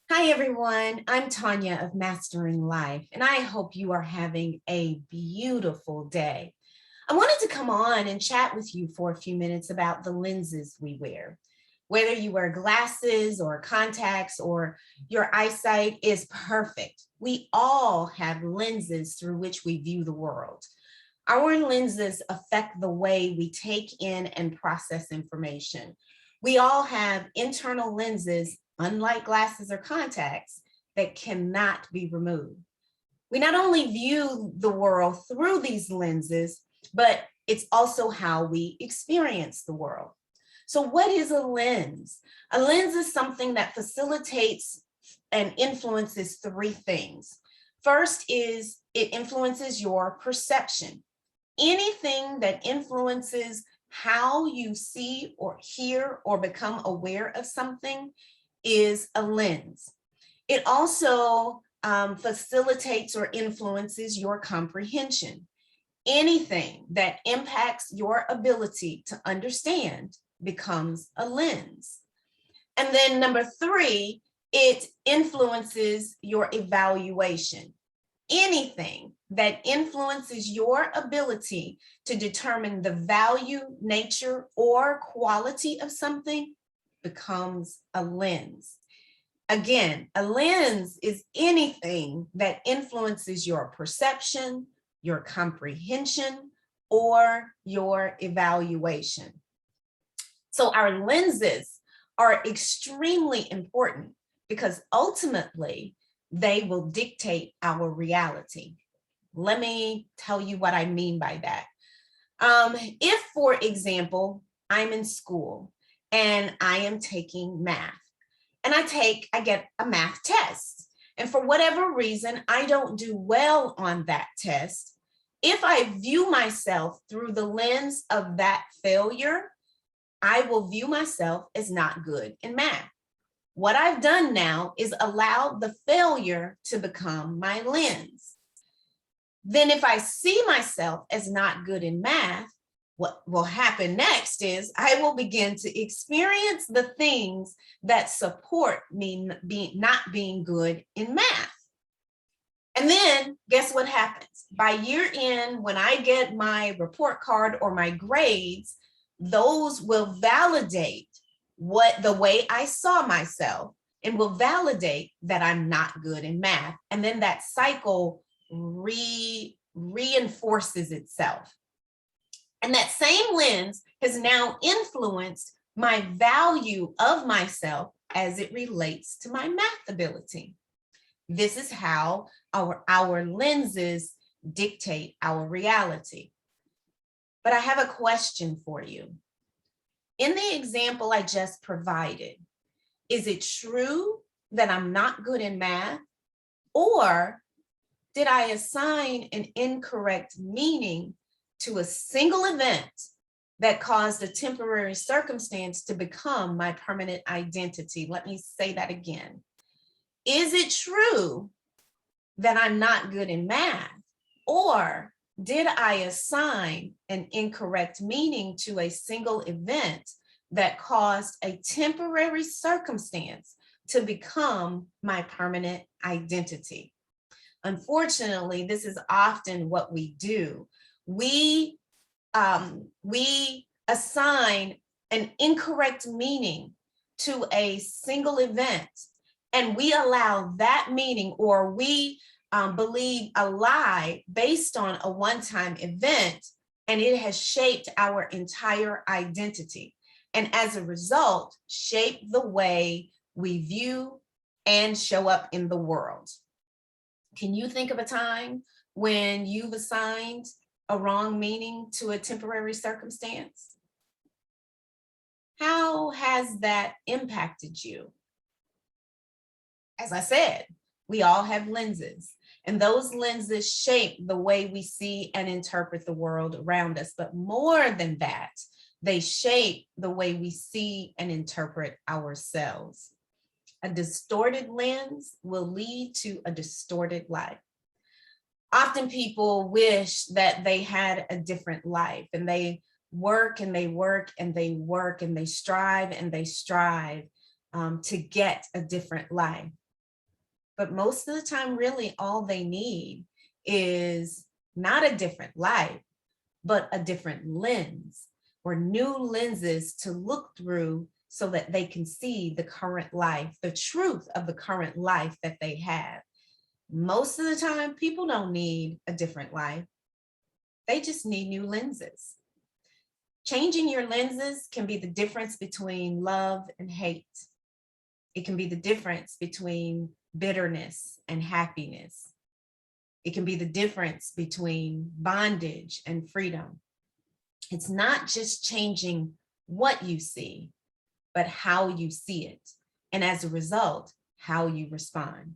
Hi, everyone. I'm Tanya of Mastering Life, and I hope you are having a beautiful day. I wanted to come on and chat with you for a few minutes about the lenses we wear. Whether you wear glasses or contacts or your eyesight is perfect, we all have lenses through which we view the world. Our lenses affect the way we take in and process information. We all have internal lenses, unlike glasses or contacts, that cannot be removed. We not only view the world through these lenses, but it's also how we experience the world. So, what is a lens? A lens is something that facilitates and influences three things. First is it influences your perception. Anything that influences how you see or hear or become aware of something is a lens. It also facilitates or influences your comprehension. Anything that impacts your ability to understand becomes a lens. And then number three, it influences your evaluation. Anything that influences your ability to determine the value, nature, or quality of something becomes a lens. Again, a lens is anything that influences your perception, your comprehension, or your evaluation. So our lenses are extremely important because ultimately they will dictate our reality. Let me tell you what I mean by that. If, for example, I'm in school and I am taking math, and I get a math test. And for whatever reason, I don't do well on that test. If I view myself through the lens of that failure, I will view myself as not good in math. What I've done now is allowed the failure to become my lens. Then if I see myself as not good in math, what will happen next is I will begin to experience the things that support me not being good in math. And then guess what happens? By year end, when I get my report card or my grades, those will validate what the way I saw myself and will validate that I'm not good in math. And then that cycle reinforces itself. And that same lens has now influenced my value of myself as it relates to my math ability. This is how our lenses dictate our reality. But I have a question for you. In the example I just provided, is it true that I'm not good in math? Or did I assign an incorrect meaning to a single event that caused a temporary circumstance to become my permanent identity? Let me say that again. Is it true that I'm not good in math? Or did I assign an incorrect meaning to a single event that caused a temporary circumstance to become my permanent identity? Unfortunately, this is often what we do. We assign an incorrect meaning to a single event, and we allow that meaning, or we believe a lie based on a one-time event, and it has shaped our entire identity. And as a result, shape the way we view and show up in the world. Can you think of a time when you've assigned a wrong meaning to a temporary circumstance? How has that impacted you? As I said, we all have lenses, and those lenses shape the way we see and interpret the world around us. But more than that, they shape the way we see and interpret ourselves. A distorted lens will lead to a distorted life. Often people wish that they had a different life, and they work and they work and they work and they strive to get a different life. But most of the time, really, all they need is not a different life, but a different lens or new lenses to look through so that they can see the current life, the truth of the current life that they have. Most of the time, people don't need a different life. They just need new lenses. Changing your lenses can be the difference between love and hate. It can be the difference between bitterness and happiness. It can be the difference between bondage and freedom. It's not just changing what you see, but how you see it. And as a result, how you respond.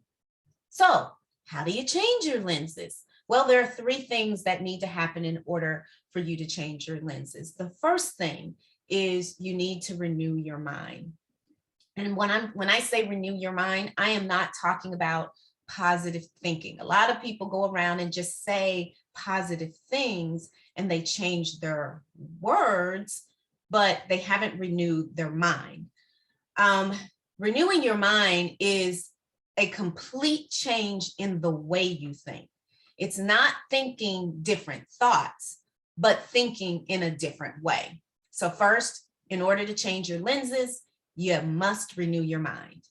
So, how do you change your lenses? Well, there are three things that need to happen in order for you to change your lenses. The first thing is you need to renew your mind. And when I say renew your mind, I am not talking about positive thinking. A lot of people go around and just say positive things and they change their words, but they haven't renewed their mind. Renewing your mind is a complete change in the way you think. It's not thinking different thoughts, but thinking in a different way. So first, in order to change your lenses, you must renew your mind.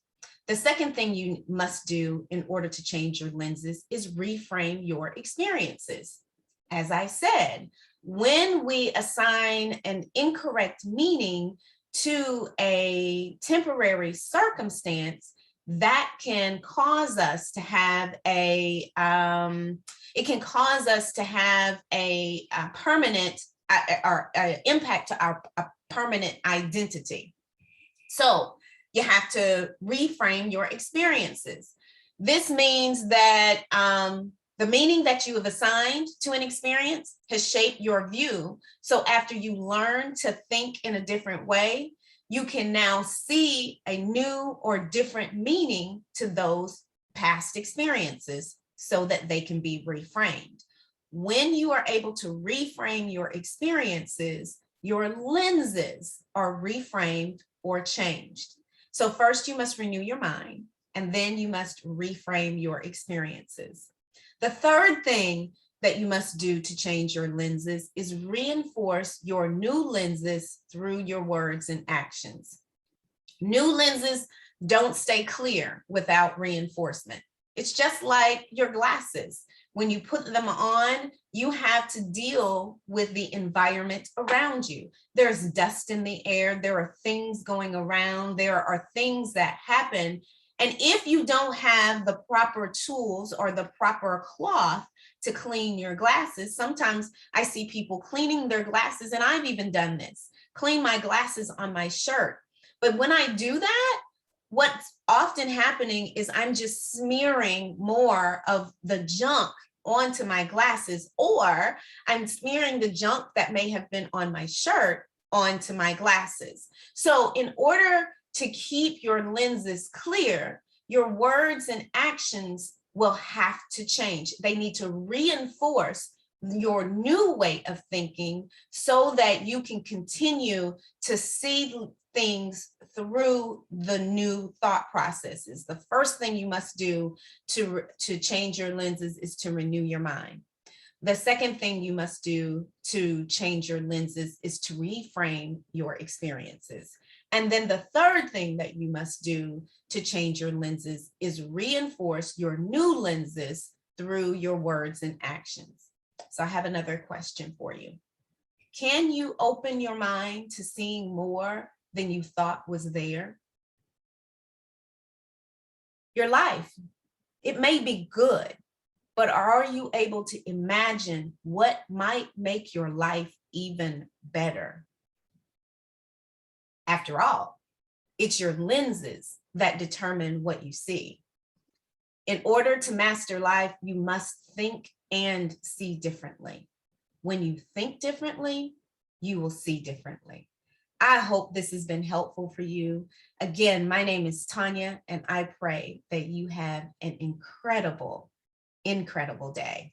The second thing you must do in order to change your lenses is reframe your experiences. As I said, when we assign an incorrect meaning to a temporary circumstance, that can cause us to have a permanent or impact to our permanent identity. So you have to reframe your experiences. This means that the meaning that you have assigned to an experience has shaped your view. So after you learn to think in a different way, you can now see a new or different meaning to those past experiences so that they can be reframed. When you are able to reframe your experiences, your lenses are reframed or changed. So first you must renew your mind, and then you must reframe your experiences. The third thing that you must do to change your lenses is reinforce your new lenses through your words and actions. New lenses don't stay clear without reinforcement. It's just like your glasses. When you put them on, you have to deal with the environment around you. There's dust in the air. There are things going around. There are things that happen. And if you don't have the proper tools or the proper cloth to clean your glasses, sometimes I see people cleaning their glasses, and I've even done this, clean my glasses on my shirt. But when I do that, what's often happening is I'm just smearing more of the junk onto my glasses, or I'm smearing the junk that may have been on my shirt onto my glasses. So in order to keep your lenses clear, your words and actions will have to change. They need to reinforce your new way of thinking so that you can continue to see things through the new thought processes. The first thing you must do to change your lenses is to renew your mind. The second thing you must do to change your lenses is to reframe your experiences. And then the third thing that you must do to change your lenses is reinforce your new lenses through your words and actions. So I have another question for you. Can you open your mind to seeing more than you thought was there? Your life, it may be good, but are you able to imagine what might make your life even better? After all, it's your lenses that determine what you see. In order to master life, you must think and see differently. When you think differently, you will see differently. I hope this has been helpful for you. Again, my name is Tanya, and I pray that you have an incredible, incredible day.